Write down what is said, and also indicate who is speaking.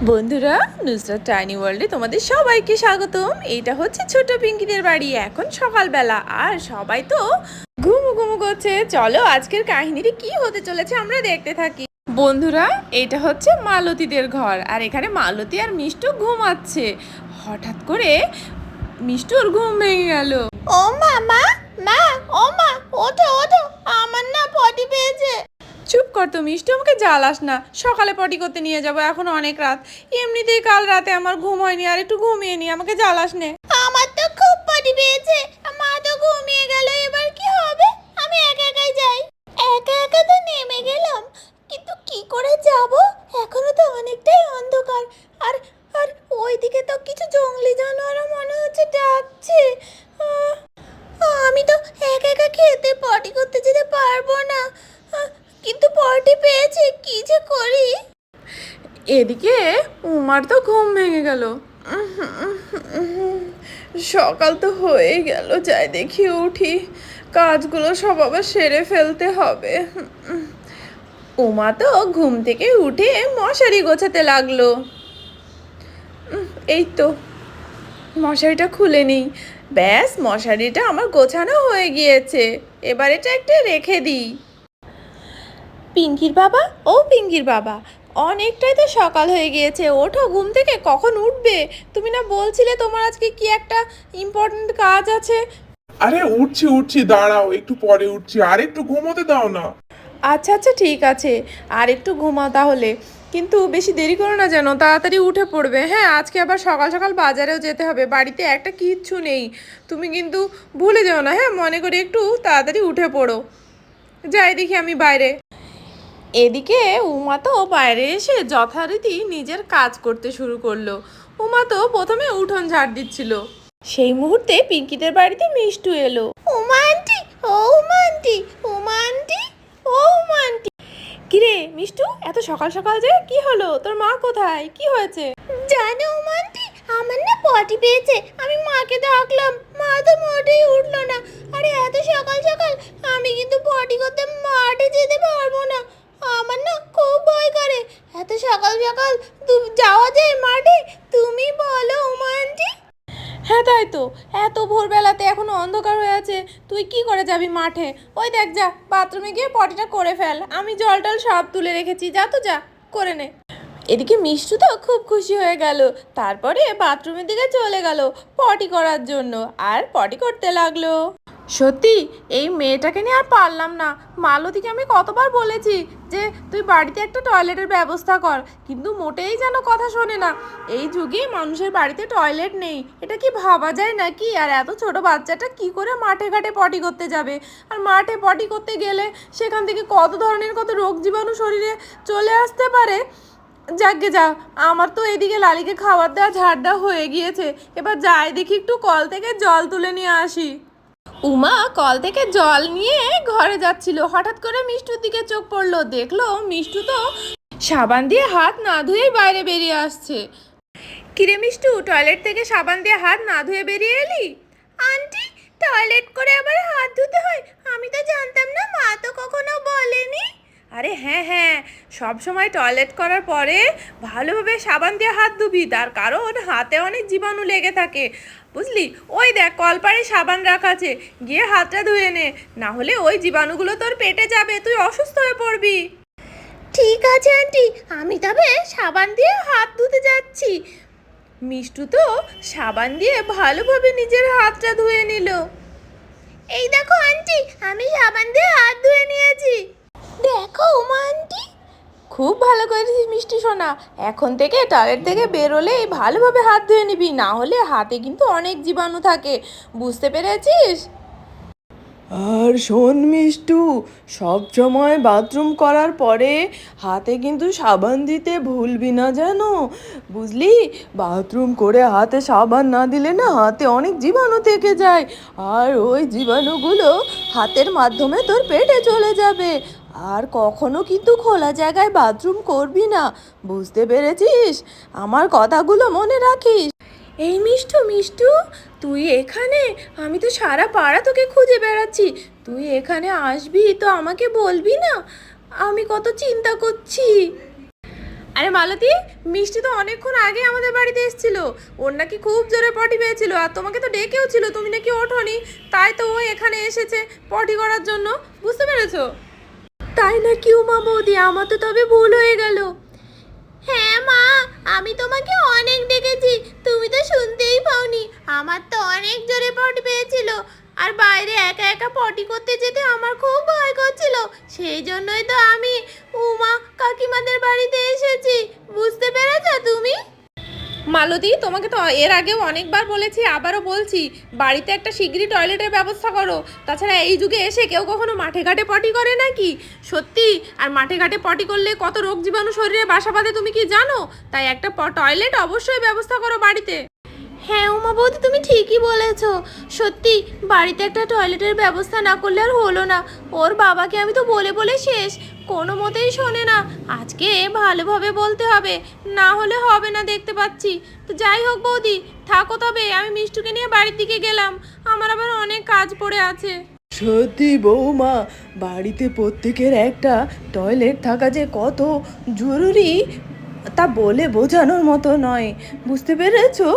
Speaker 1: বন্ধুরা, নুসরাত টাইনি ওয়ার্ল্ডে তোমাদের সবাইকে স্বাগতম। এইটা হচ্ছে ছোট পিঙ্কিদের বাড়ি। এখন সকালবেলা আর সবাই তো ঘুমু ঘুমু করছে। চলো আজকের কাহিনীটি কি হতে চলেছে আমরা দেখতে থাকি। বন্ধুরা, এটা হচ্ছে মালতীদের ঘর, আর এখানে মালতী আর মিষ্টু ঘুমাচ্ছে। হঠাৎ করে মিষ্টুর ঘুম ভেঙে গেল।
Speaker 2: ও মামা, মা, ও মা, ওঠো ওঠো, আমার না পটি পেয়েছে।
Speaker 1: চুপ কর তো মিষ্টু, আমাকে জ্বালাস না। সকালে পটি করতে নিয়ে যাবো, এখন অনেক রাত। এমনিতেই কাল রাতে আমার ঘুম হয়নি, আর একটু ঘুমিয়ে নি, আমাকে জ্বালাস নে।
Speaker 2: আমার তো খুব পটি পেয়েছে, মা তো ঘুমিয়ে গেল, এবার কি হবে? আমি একা একাই যাই। একা একা তো নেমে গেলাম, কিন্তু কি করে যাব? এখনো তো অনেকটাই অন্ধকার, আর আর ওইদিকে তো কিছু জঙ্গলি জানোয়ারও মনে হচ্ছে ডাকছে। আহ, আমি তো একা একা খেতে পটি করতে যেতে পারবো না, কিন্তু পটি পেয়েছে, কি যে করি।
Speaker 1: এদিকে উমার তো ঘুম ভেঙে গেল। সকাল তো হয়ে গেল, যাই দেখি উঠি, কাজগুলো সব আবার সেরে ফেলতে হবে। উমা তো ঘুম থেকে উঠে মশারি গোছাতে লাগলো। এই তো মশারিটা খুলে নিই। ব্যাস, মশারিটা আমার গোছানো হয়ে গিয়েছে। এবার এটা একটা রেখে দিই। পিঙ্কির বাবা, ও পিঙ্কির বাবা, অনেকটাই তো সকাল হয়ে গিয়েছে, ওঠো ঘুম থেকে। কখন উঠবে? তুমি না বলছিলে তোমার আজকে কি একটা ইম্পর্ট্যান্ট কাজ আছে?
Speaker 3: আরে উঠছি উঠছি, দাঁড়াও, একটু পরে উঠছি, আর একটু ঘুমোতে দাও না।
Speaker 1: আচ্ছা আচ্ছা, ঠিক আছে, আর একটু ঘুমাও তাহলে। কিন্তু বেশি দেরি করো না যেন, তাড়াতাড়ি উঠে পড়বে। হ্যাঁ, আজকে আবার সকাল সকাল বাজারেও যেতে হবে, বাড়িতে একটা কিচ্ছু নেই। তুমি কিন্তু ভুলে যেও না, হ্যাঁ, মনে করে একটু তাড়াতাড়ি উঠে পড়ো। যাই দেখি আমি বাইরে। এদিকে উমা তো বাইরে এসে যথারীতি নিজের কাজ করতে শুরু করলো। উমা তো প্রথমে উঠোন ঝাড় দিচ্ছিল। সেই মুহূর্তে পিঙ্কিদের বাড়িতে মিষ্টু এলো।
Speaker 2: উমা আন্টি, ও উমা আন্টি, উমা আন্টি, ও উমা আন্টি।
Speaker 1: কিরে মিষ্টু, এত সকাল সকাল যে কি হলো? তোর মা কোথায়? কি হয়েছে?
Speaker 2: জানো উমা আন্টি, আমার না পটি পেয়েছে। আমি মাকে ডাকলাম, মা তো মোটেই উঠলো না। আরে এত সকাল সকাল আমি কিন্তু পটি করতে মাঠে যেতে পারবো না। আমার না খুব ভয় করে। এত সকাল সকাল যাওয়া যায় মাঠে? তুমি বলো উমা আন্টি।
Speaker 1: হ্যাঁ তাই তো, এত ভোরবেলাতে এখনো অন্ধকার হয়ে আছে, তুই কি করে যাবি মাঠে? ওই দেখ, যা বাথরুমে গিয়ে পটিটা করে ফেল। আমি জল টল সব তুলে রেখেছি, যা তো যা, করে নে। এদিকে মিষ্টু তো খুব খুশি হয়ে গেল। তারপরে বাথরুমের দিকে চলে গেল পটি করার জন্য, আর পটি করতে লাগলো। সত্যি এই মেয়েটাকে নিয়ে আর পারলাম না। মালতীকে আমি কতবার বলেছি যে তুই বাড়িতে একটা টয়লেটের ব্যবস্থা কর, কিন্তু মোটেই যেন কথা শোনে না। এই যুগে মানুষের বাড়িতে টয়লেট নেই, এটা কি ভাবা যায় নাকি? আর এত ছোট বাচ্চাটা কি করে মাঠে ঘাটে পটি করতে যাবে? আর মাঠে পটি করতে গেলে সেখান থেকে কত ধরনের কত রোগ জীবাণু শরীরে চলে আসতে পারে। যাকগে যা, আমার তো এদিকে লালিকে খাবার দেওয়া ঝাড় দেওয়া হয়ে গিয়েছে। এবার যাই দেখি একটু কল থেকে জল তুলে নিয়ে আসি। উমা কল থেকে জল নিয়ে ঘরে যাচ্ছিল, হঠাৎ করে মিষ্টুর দিকে চোখ পড়লো। দেখলো মিষ্টু তো সাবান দিয়ে হাত না ধুয়েই বাইরে বেরিয়ে আসছে। কিরে মিষ্টু, টয়লেট থেকে সাবান দিয়ে হাত না ধুয়ে বেরিয়ে এলি?
Speaker 2: আন্টি, টয়লেট করে আবার হাত ধুতে হয়? আমি তো জানতাম না, মা তো কখনো বলেনি।
Speaker 1: আরে হ্যাঁ হ্যাঁ, সব সময় টয়লেট করার পরে ভালোভাবে সাবান দিয়ে হাত ধুবি, তার কারণ হাতে অনেক জীবাণু লেগে থাকে, বুঝলি? ওই দেখ কলপারে সাবান রাখা আছে, গিয়ে হাতটা ধুয়ে নে, না হলে ওই জীবাণুগুলো তোর পেটে যাবে, তুই অসুস্থ হয়ে পড়বি।
Speaker 2: ঠিক আছে আন্টি, আমি তবে সাবান দিয়ে হাত ধুতে যাচ্ছি।
Speaker 1: মিষ্টু তো সাবান দিয়ে ভালোভাবে নিজের হাতটা ধুয়ে নিল।
Speaker 2: এই দেখো আন্টি, আমি সাবান দিয়ে হাত ধুয়ে নিয়েছি। দেখো উমা আন্টি।
Speaker 1: খুব ভালো করেছিস মিষ্টি সোনা, এখন থেকে টয়লেট থেকে বেরোলে ভালোভাবে হাত ধুয়ে নিবি, না হলে হাতে কিন্তু অনেক জীবাণু থাকে, বুঝতে পেরেছিস? আর শোন মিষ্টু, সব সময় বাথরুম করার পরে হাতে কিন্তু সাবান দিতে ভুলবি না যেন, বুঝলি? বাথরুম করে হাতে সাবান না দিলে না হাতে অনেক জীবাণু থেকে যায়, আর ওই জীবাণুগুলো হাতের মাধ্যমে তোর পেটে চলে যাবে। আর কখনো কিন্তু খোলা জায়গায় বাথরুম করবি না, বুঝতে পেরেছিস? আমার কথাগুলো মনে রাখিস। এই মিষ্টু মিষ্টু, তুই এখানে? আমি তো সারা পাড়া তোকে খুঁজে বেড়াচ্ছি, তুই এখানে আসবি তো আমাকে বলবি না? আমি কত চিন্তা করছি। আরে মালতী, মিষ্টি তো অনেকক্ষণ আগে আমাদের বাড়িতে এসেছিল। ওর নাকি খুব জোরে পটি পেয়েছিল, আর তোমাকে তো ডেকেও ছিল, তুমি নাকি ওঠোনি। তাই তো ও এখানে এসেছে পটি করার জন্য, বুঝতে পেরেছো? তাই নাকি উমা বৌদি? আমার তো তবে ভুল হয়ে গেল।
Speaker 2: হ্যাঁ মা, আমি তোমাকে অনেক ডেকেছি, তুমি তো শুনতেই পাওনি। আমার তো অনেক জোরে পটি পেয়েছিল, আর বাইরে একা একা পটি করতে যেতে আমার খুব ভয় করছিল। সেই জন্যই তো আমি উমা কাকিমাদের বাড়িতে এসেছি, বুঝতে পেরেছো তুমি?
Speaker 1: মালতী, তোমাকে তো এর আগেও অনেকবার বলেছি, আবারও বলছি, বাড়িতে একটা শিগগিরই টয়লেটের ব্যবস্থা করো। তাছাড়া এই যুগে এসে কেউ কখনো মাঠে ঘাটে পটি করে নাকি? সত্যি, আর মাঠে ঘাটে পটি করলে কত রোগ জীবাণু শরীরে বাসা বাঁধে তুমি কি জানো? তাই একটা টয়লেট অবশ্যই ব্যবস্থা করো বাড়িতে।
Speaker 2: হ্যাঁ উমা বৌদি, তুমি ঠিকই বলেছো। সত্যি, বাড়িতে একটা টয়লেটের ব্যবস্থা না করলে আর হলো না। ওর বাবাকে আমি তো বলে বলে শেষ, কোনো মতেই শোনে না। আজকে ভালোভাবে বলতে হবে, না হলে হবে না, দেখতে পাচ্ছি। তো যাই হোক বৌদি, থাকো তবে, আমি মিষ্টুকে নিয়ে বাড়ির দিকে গেলাম, আমার আবার অনেক কাজ পড়ে আছে।
Speaker 4: সত্যি বৌমা, বাড়িতে প্রত্যেকের একটা টয়লেট থাকা যে কত জরুরি তা বলে বোঝানোর মতো নয়, বুঝতে পেরেছো?